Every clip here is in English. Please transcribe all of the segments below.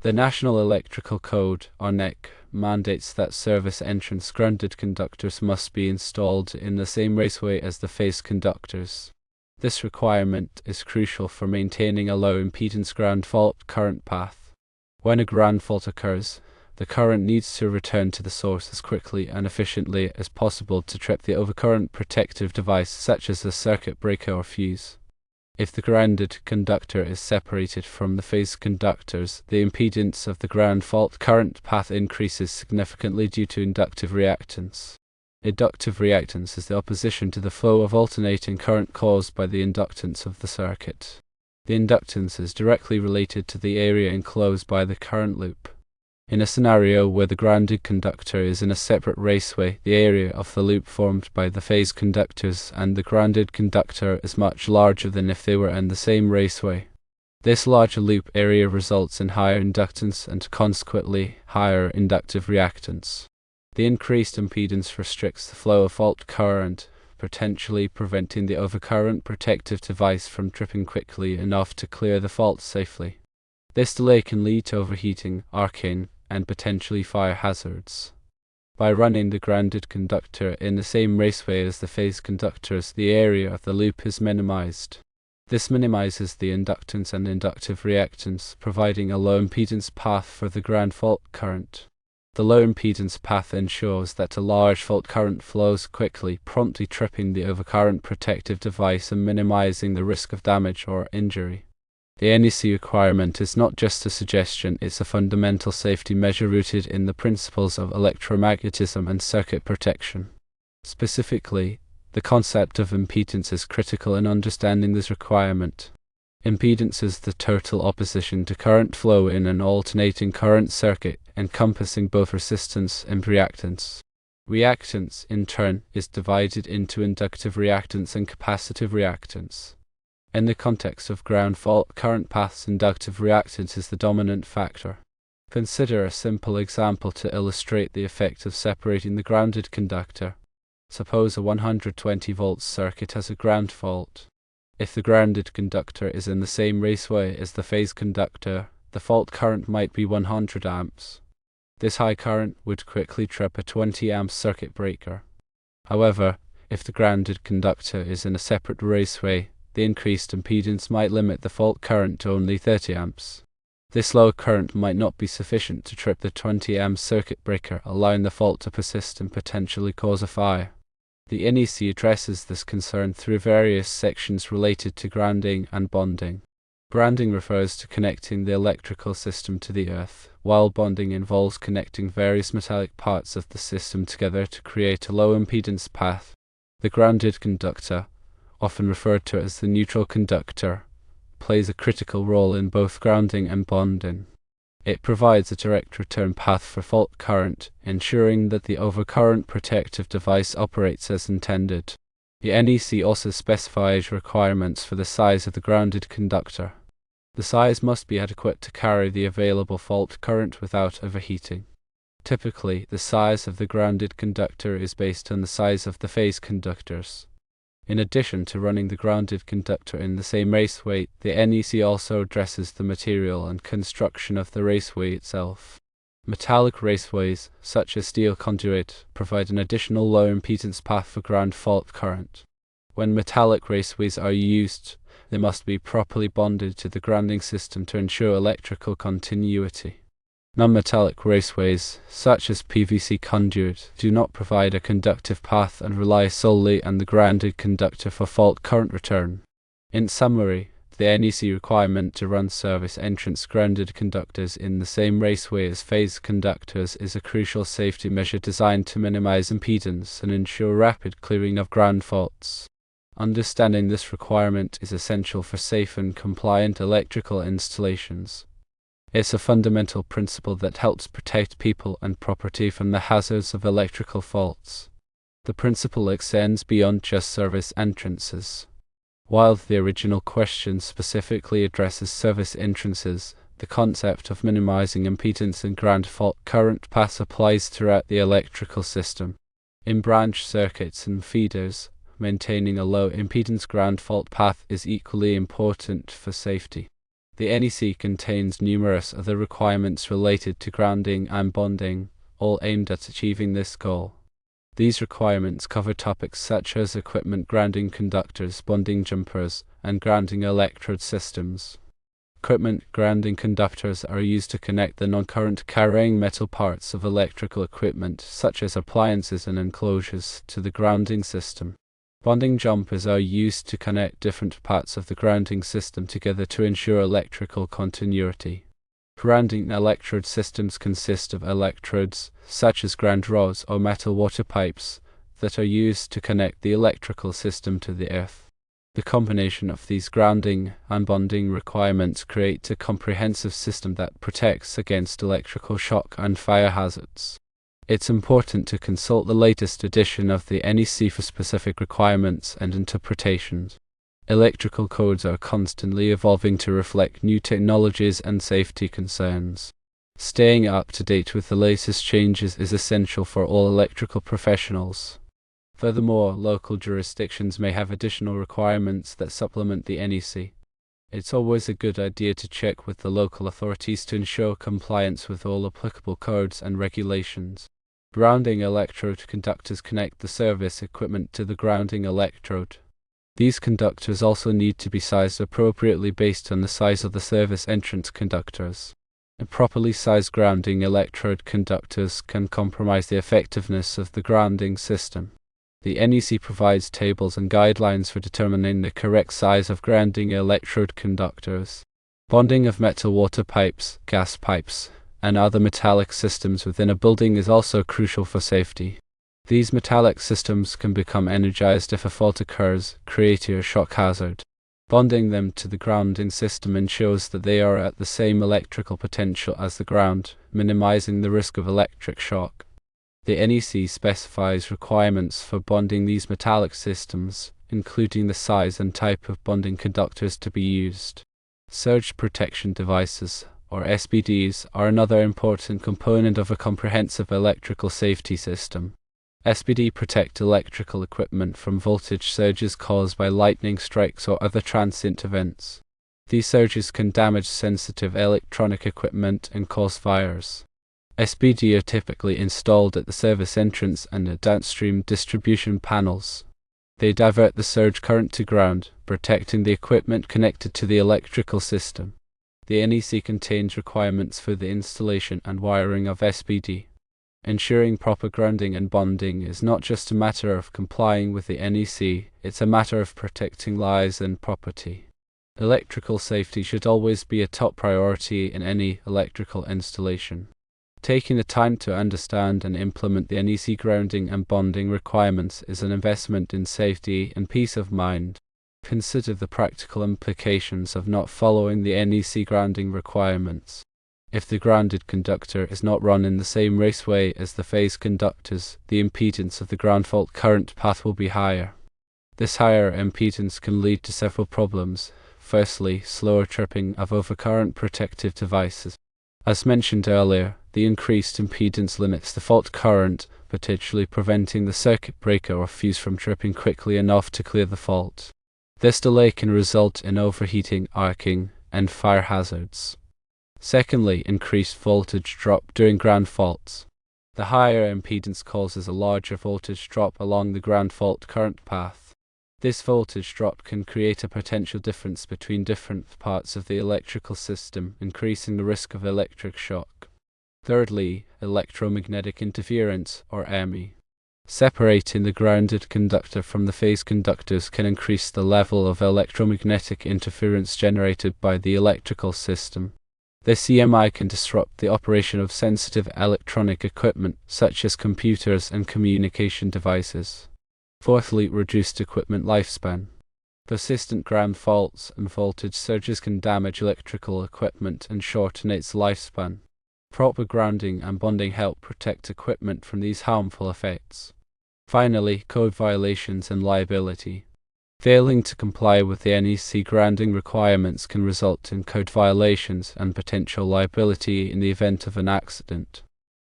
The National Electrical Code, or NEC, mandates that service entrance grounded conductors must be installed in the same raceway as the phase conductors. This requirement is crucial for maintaining a low impedance ground fault current path. When a ground fault occurs, the current needs to return to the source as quickly and efficiently as possible to trip the overcurrent protective device such as a circuit breaker or fuse. If the grounded conductor is separated from the phase conductors, the impedance of the ground fault current path increases significantly due to inductive reactance. Inductive reactance is the opposition to the flow of alternating current caused by the inductance of the circuit. The inductance is directly related to the area enclosed by the current loop. In a scenario where the grounded conductor is in a separate raceway, the area of the loop formed by the phase conductors and the grounded conductor is much larger than if they were in the same raceway. This larger loop area results in higher inductance and consequently higher inductive reactance. The increased impedance restricts the flow of fault current, potentially preventing the overcurrent protective device from tripping quickly enough to clear the fault safely. This delay can lead to overheating, arcing, and potentially fire hazards. By running the grounded conductor in the same raceway as the phase conductors, the area of the loop is minimized. This minimizes the inductance and inductive reactance, providing a low impedance path for the ground fault current. The low impedance path ensures that a large fault current flows quickly, promptly tripping the overcurrent protective device and minimizing the risk of damage or injury. The NEC requirement is not just a suggestion, it's a fundamental safety measure rooted in the principles of electromagnetism and circuit protection. Specifically, the concept of impedance is critical in understanding this requirement. Impedance is the total opposition to current flow in an alternating current circuit, encompassing both resistance and reactance. Reactance, in turn, is divided into inductive reactance and capacitive reactance. In the context of ground fault current paths, inductive reactance is the dominant factor. Consider a simple example to illustrate the effect of separating the grounded conductor. Suppose a 120 volts circuit has a ground fault. If the grounded conductor is in the same raceway as the phase conductor, the fault current might be 100 amps. This high current would quickly trip a 20 amp circuit breaker. However, if the grounded conductor is in a separate raceway, the increased impedance might limit the fault current to only 30 amps. This low current might not be sufficient to trip the 20 amp circuit breaker, allowing the fault to persist and potentially cause a fire. The NEC addresses this concern through various sections related to grounding and bonding. Grounding refers to connecting the electrical system to the earth, while bonding involves connecting various metallic parts of the system together to create a low impedance path. The grounded conductor, often referred to as the neutral conductor, plays a critical role in both grounding and bonding. It provides a direct return path for fault current, ensuring that the overcurrent protective device operates as intended. The NEC also specifies requirements for the size of the grounded conductor. The size must be adequate to carry the available fault current without overheating. Typically, the size of the grounded conductor is based on the size of the phase conductors. In addition to running the grounded conductor in the same raceway, the NEC also addresses the material and construction of the raceway itself. Metallic raceways, such as steel conduit, provide an additional low impedance path for ground fault current. When metallic raceways are used, they must be properly bonded to the grounding system to ensure electrical continuity. Non-metallic raceways, such as PVC conduit, do not provide a conductive path and rely solely on the grounded conductor for fault current return. In summary, the NEC requirement to run service entrance grounded conductors in the same raceway as phase conductors is a crucial safety measure designed to minimize impedance and ensure rapid clearing of ground faults. Understanding this requirement is essential for safe and compliant electrical installations. It's a fundamental principle that helps protect people and property from the hazards of electrical faults. The principle extends beyond just service entrances. While the original question specifically addresses service entrances, the concept of minimizing impedance and ground fault current paths applies throughout the electrical system. In branch circuits and feeders, maintaining a low impedance ground fault path is equally important for safety. The NEC contains numerous other requirements related to grounding and bonding, all aimed at achieving this goal. These requirements cover topics such as equipment grounding conductors, bonding jumpers, and grounding electrode systems. Equipment grounding conductors are used to connect the non-current carrying metal parts of electrical equipment, such as appliances and enclosures, to the grounding system. Bonding jumpers are used to connect different parts of the grounding system together to ensure electrical continuity. Grounding electrode systems consist of electrodes, such as ground rods or metal water pipes, that are used to connect the electrical system to the earth. The combination of these grounding and bonding requirements creates a comprehensive system that protects against electrical shock and fire hazards. It's important to consult the latest edition of the NEC for specific requirements and interpretations. Electrical codes are constantly evolving to reflect new technologies and safety concerns. Staying up to date with the latest changes is essential for all electrical professionals. Furthermore, local jurisdictions may have additional requirements that supplement the NEC. It's always a good idea to check with the local authorities to ensure compliance with all applicable codes and regulations. Grounding electrode conductors connect the service equipment to the grounding electrode. These conductors also need to be sized appropriately based on the size of the service entrance conductors. Improperly sized grounding electrode conductors can compromise the effectiveness of the grounding system. The NEC provides tables and guidelines for determining the correct size of grounding electrode conductors. Bonding of metal water pipes, gas pipes, and other metallic systems within a building is also crucial for safety. These metallic systems can become energized if a fault occurs, creating a shock hazard. Bonding them to the grounding system ensures that they are at the same electrical potential as the ground, minimizing the risk of electric shock. The NEC specifies requirements for bonding these metallic systems, including the size and type of bonding conductors to be used. Surge protection devices, or SPDs, are another important component of a comprehensive electrical safety system. SPD protect electrical equipment from voltage surges caused by lightning strikes or other transient events. These surges can damage sensitive electronic equipment and cause fires. SPD are typically installed at the service entrance and at downstream distribution panels. They divert the surge current to ground, protecting the equipment connected to the electrical system. The NEC contains requirements for the installation and wiring of SPD. Ensuring proper grounding and bonding is not just a matter of complying with the NEC, it's a matter of protecting lives and property. Electrical safety should always be a top priority in any electrical installation. Taking the time to understand and implement the NEC grounding and bonding requirements is an investment in safety and peace of mind. Consider the practical implications of not following the NEC grounding requirements. If the grounded conductor is not run in the same raceway as the phase conductors, the impedance of the ground fault current path will be higher. This higher impedance can lead to several problems. Firstly, slower tripping of overcurrent protective devices. As mentioned earlier, the increased impedance limits the fault current, potentially preventing the circuit breaker or fuse from tripping quickly enough to clear the fault. This delay can result in overheating, arcing, and fire hazards. Secondly, increased voltage drop during ground faults. The higher impedance causes a larger voltage drop along the ground fault current path. This voltage drop can create a potential difference between different parts of the electrical system, increasing the risk of electric shock. Thirdly, electromagnetic interference, or EMI. Separating the grounded conductor from the phase conductors can increase the level of electromagnetic interference generated by the electrical system. This EMI can disrupt the operation of sensitive electronic equipment, such as computers and communication devices. Fourthly, reduced equipment lifespan. Persistent ground faults and voltage surges can damage electrical equipment and shorten its lifespan. Proper grounding and bonding help protect equipment from these harmful effects. Finally, code violations and liability. Failing to comply with the NEC grounding requirements can result in code violations and potential liability in the event of an accident.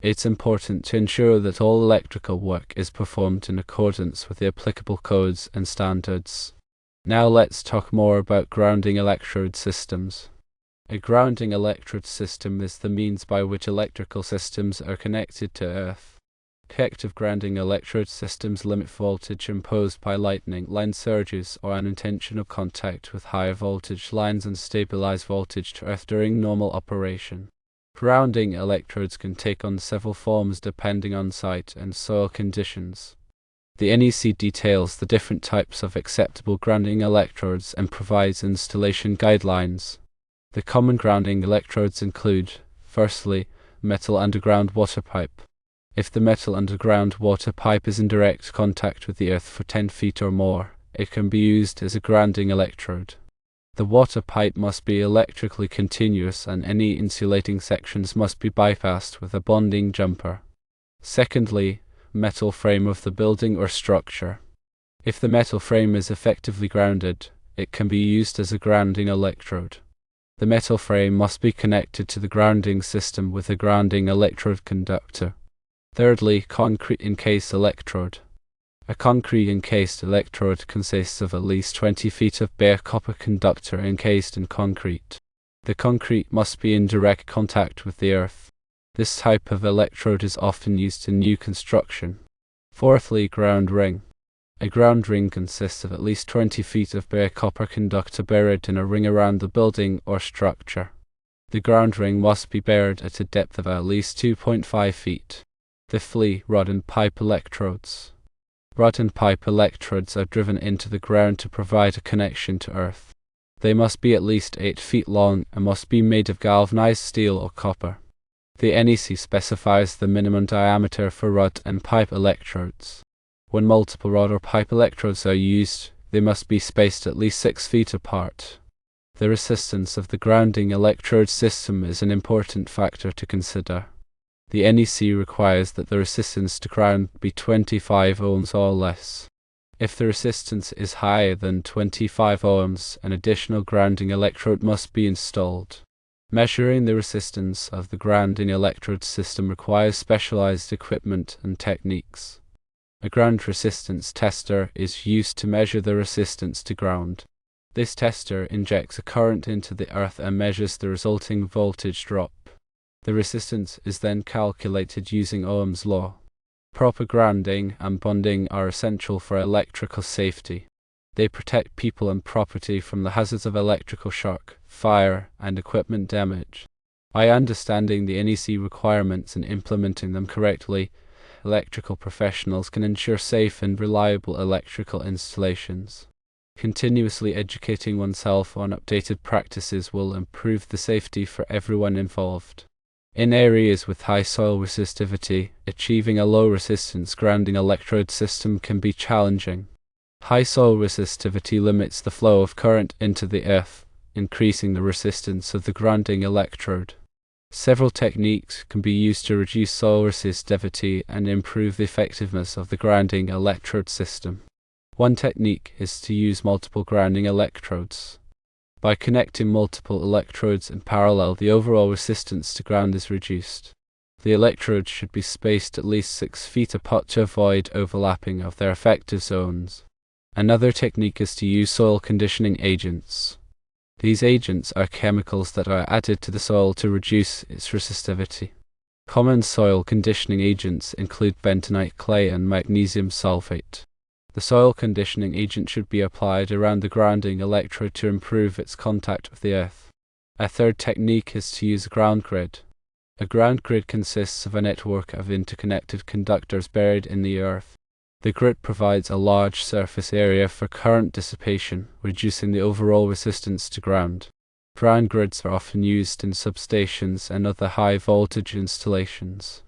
It's important to ensure that all electrical work is performed in accordance with the applicable codes and standards. Now let's talk more about grounding electrode systems. A grounding electrode system is the means by which electrical systems are connected to Earth. Effective grounding electrode systems limit voltage imposed by lightning, line surges, or unintentional contact with higher voltage lines and stabilize voltage to Earth during normal operation. Grounding electrodes can take on several forms depending on site and soil conditions. The NEC details the different types of acceptable grounding electrodes and provides installation guidelines. The common grounding electrodes include, firstly, metal underground water pipe. If the metal underground water pipe is in direct contact with the earth for 10 feet or more, it can be used as a grounding electrode. The water pipe must be electrically continuous and any insulating sections must be bypassed with a bonding jumper. Secondly, metal frame of the building or structure. If the metal frame is effectively grounded, it can be used as a grounding electrode. The metal frame must be connected to the grounding system with a grounding electrode conductor. Thirdly, concrete encased electrode. A concrete encased electrode consists of at least 20 feet of bare copper conductor encased in concrete. The concrete must be in direct contact with the earth. This type of electrode is often used in new construction. Fourthly, ground ring. A ground ring consists of at least 20 feet of bare copper conductor buried in a ring around the building or structure. The ground ring must be buried at a depth of at least 2.5 feet. Fifthly, rod and pipe electrodes. Rod and pipe electrodes are driven into the ground to provide a connection to earth. They must be at least 8 feet long and must be made of galvanized steel or copper. The NEC specifies the minimum diameter for rod and pipe electrodes. When multiple rod or pipe electrodes are used, they must be spaced at least 6 feet apart. The resistance of the grounding electrode system is an important factor to consider. The NEC requires that the resistance to ground be 25 ohms or less. If the resistance is higher than 25 ohms, an additional grounding electrode must be installed. Measuring the resistance of the grounding electrode system requires specialized equipment and techniques. A ground resistance tester is used to measure the resistance to ground. This tester injects a current into the earth and measures the resulting voltage drop. The resistance is then calculated using Ohm's law. Proper grounding and bonding are essential for electrical safety. They protect people and property from the hazards of electrical shock, fire, and equipment damage. By understanding the NEC requirements and implementing them correctly, electrical professionals can ensure safe and reliable electrical installations. Continuously educating oneself on updated practices will improve the safety for everyone involved. In areas with high soil resistivity, achieving a low resistance grounding electrode system can be challenging. High soil resistivity limits the flow of current into the earth, increasing the resistance of the grounding electrode. Several techniques can be used to reduce soil resistivity and improve the effectiveness of the grounding electrode system. One technique is to use multiple grounding electrodes. By connecting multiple electrodes in parallel, the overall resistance to ground is reduced. The electrodes should be spaced at least 6 feet apart to avoid overlapping of their effective zones. Another technique is to use soil conditioning agents. These agents are chemicals that are added to the soil to reduce its resistivity. Common soil conditioning agents include bentonite clay and magnesium sulfate. The soil conditioning agent should be applied around the grounding electrode to improve its contact with the earth. A third technique is to use a ground grid. A ground grid consists of a network of interconnected conductors buried in the earth. The grid provides a large surface area for current dissipation, reducing the overall resistance to ground. Ground grids are often used in substations and other high-voltage installations.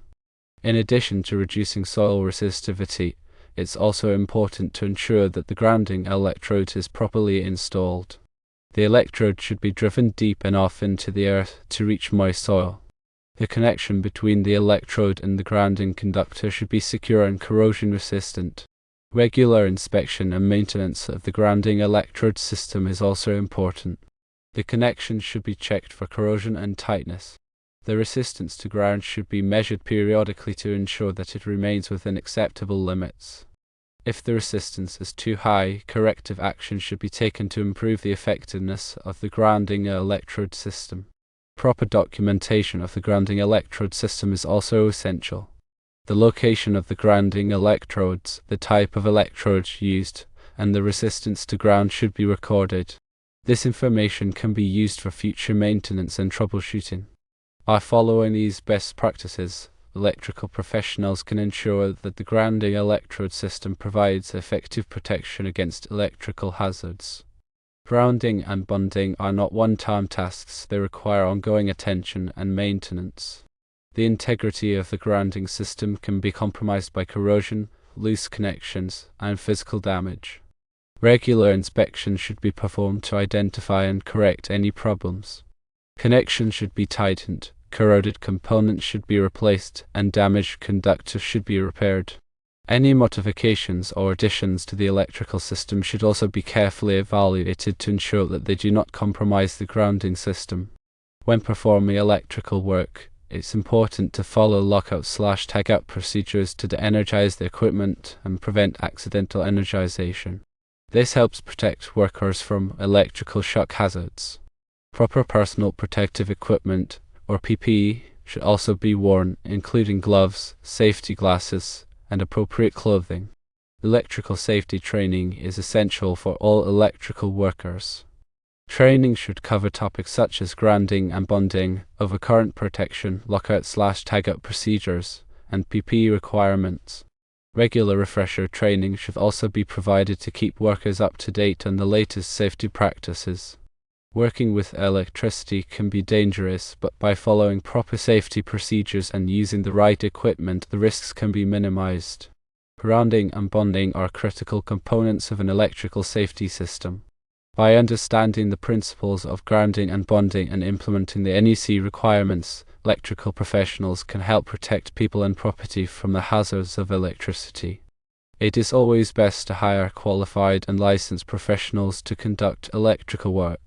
In addition to reducing soil resistivity, it's also important to ensure that the grounding electrode is properly installed. The electrode should be driven deep enough into the earth to reach moist soil. The connection between the electrode and the grounding conductor should be secure and corrosion resistant. Regular inspection and maintenance of the grounding electrode system is also important. The connection should be checked for corrosion and tightness. The resistance to ground should be measured periodically to ensure that it remains within acceptable limits. If the resistance is too high, corrective action should be taken to improve the effectiveness of the grounding electrode system. Proper documentation of the grounding electrode system is also essential. The location of the grounding electrodes, the type of electrode used, and the resistance to ground should be recorded. This information can be used for future maintenance and troubleshooting. By following these best practices, electrical professionals can ensure that the grounding electrode system provides effective protection against electrical hazards. Grounding and bonding are not one-time tasks, they require ongoing attention and maintenance. The integrity of the grounding system can be compromised by corrosion, loose connections, and physical damage. Regular inspections should be performed to identify and correct any problems. Connections should be tightened, corroded components should be replaced, and damaged conductors should be repaired. Any modifications or additions to the electrical system should also be carefully evaluated to ensure that they do not compromise the grounding system. When performing electrical work, it's important to follow lockout/tagout procedures to de-energize the equipment and prevent accidental energization. This helps protect workers from electrical shock hazards. Proper personal protective equipment, or PPE, should also be worn, including gloves, safety glasses, and appropriate clothing. Electrical safety training is essential for all electrical workers. Training should cover topics such as grounding and bonding, overcurrent protection, lockout/tagout procedures, and PPE requirements. Regular refresher training should also be provided to keep workers up to date on the latest safety practices. Working with electricity can be dangerous, but by following proper safety procedures and using the right equipment, the risks can be minimized. Grounding and bonding are critical components of an electrical safety system. By understanding the principles of grounding and bonding and implementing the NEC requirements, electrical professionals can help protect people and property from the hazards of electricity. It is always best to hire qualified and licensed professionals to conduct electrical work.